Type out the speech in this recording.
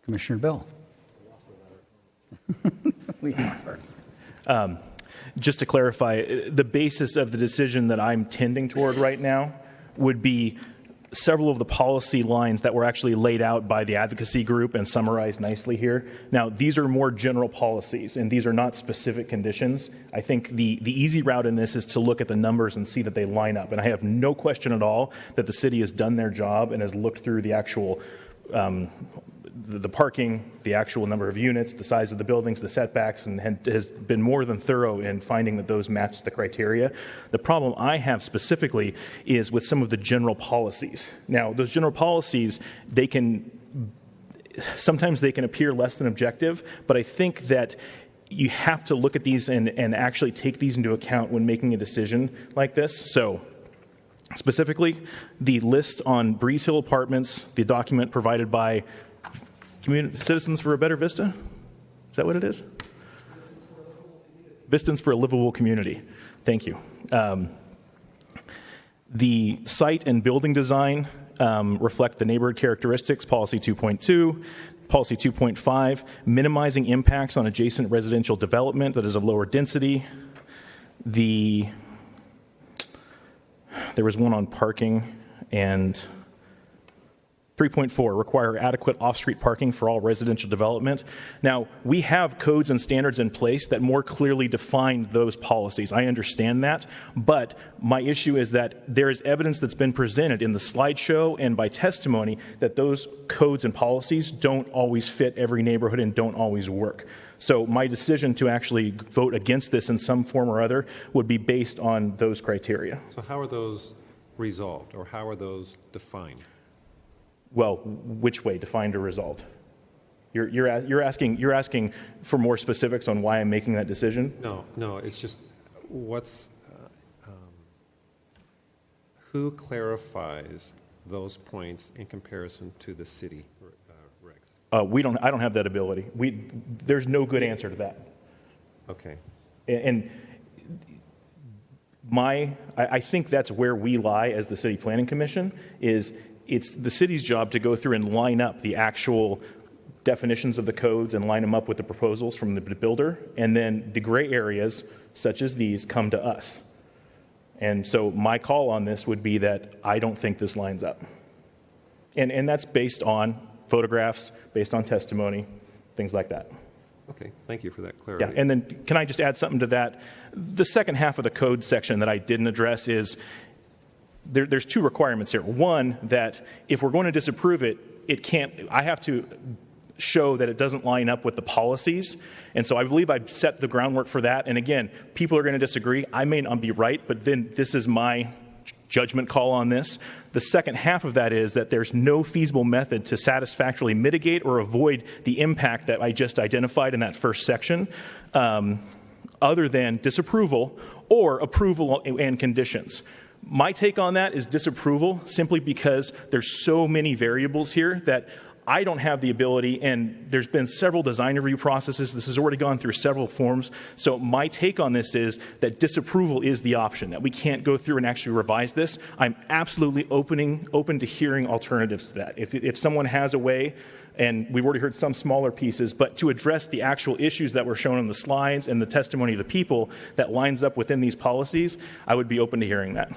Commissioner Bell. Just to clarify, the basis of the decision that I'm tending toward right now would be several of the policy lines that were actually laid out by the advocacy group and summarized nicely here. Now, these are more general policies, and these are not specific conditions. I think the easy route in this is to look at the numbers and see that they line up. And I have no question at all that the city has done their job and has looked through the actual the parking, the actual number of units, the size of the buildings, the setbacks, and has been more than thorough in finding that those match the criteria. The problem I have specifically is with some of the general policies. Now, those general policies, sometimes they can appear less than objective, but I think that you have to look at these and actually take these into account when making a decision like this. So, specifically, the list on Breeze Hill Apartments, the document provided by Citizens for a Better Vista? Is that what it is? Vistans for a Livable Community. Thank you. The site and building design reflect the neighborhood characteristics, Policy 2.2. Policy 2.5, minimizing impacts on adjacent residential development that is of lower density. There was one on parking, and 3.4, require adequate off-street parking for all residential development. Now, we have codes and standards in place that more clearly define those policies. I understand that, but my issue is that there is evidence that's been presented in the slideshow and by testimony that those codes and policies don't always fit every neighborhood and don't always work. So my decision to actually vote against this in some form or other would be based on those criteria. So how are those resolved, or how are those defined? Well, which way, defined or resolved? You're asking for more specifics on why I'm making that decision? No. It's just who clarifies those points in comparison to the city regs? I don't have that ability. There's no good answer to that. Okay. And I think that's where we lie as the City Planning Commission. It's the city's job to go through and line up the actual definitions of the codes and line them up with the proposals from the builder, and then the gray areas, such as these, come to us. And so my call on this would be that I don't think this lines up. And that's based on photographs, based on testimony, things like that. Okay, thank you for that clarity. Yeah, and then can I just add something to that? The second half of the code section that I didn't address is there's two requirements here. One, that if we're going to disapprove it, I have to show that it doesn't line up with the policies. And so I believe I've set the groundwork for that. And again, people are going to disagree. I may not be right, but then this is my judgment call on this. The second half of that is that there's no feasible method to satisfactorily mitigate or avoid the impact that I just identified in that first section, other than disapproval or approval and conditions. My take on that is disapproval, simply because there's so many variables here that I don't have the ability, and there's been several design review processes. This has already gone through several forms. So my take on this is that disapproval is the option, that we can't go through and actually revise this. I'm absolutely open to hearing alternatives to that. If someone has a way, and we've already heard some smaller pieces, but to address the actual issues that were shown on the slides and the testimony of the people that lines up within these policies, I would be open to hearing that.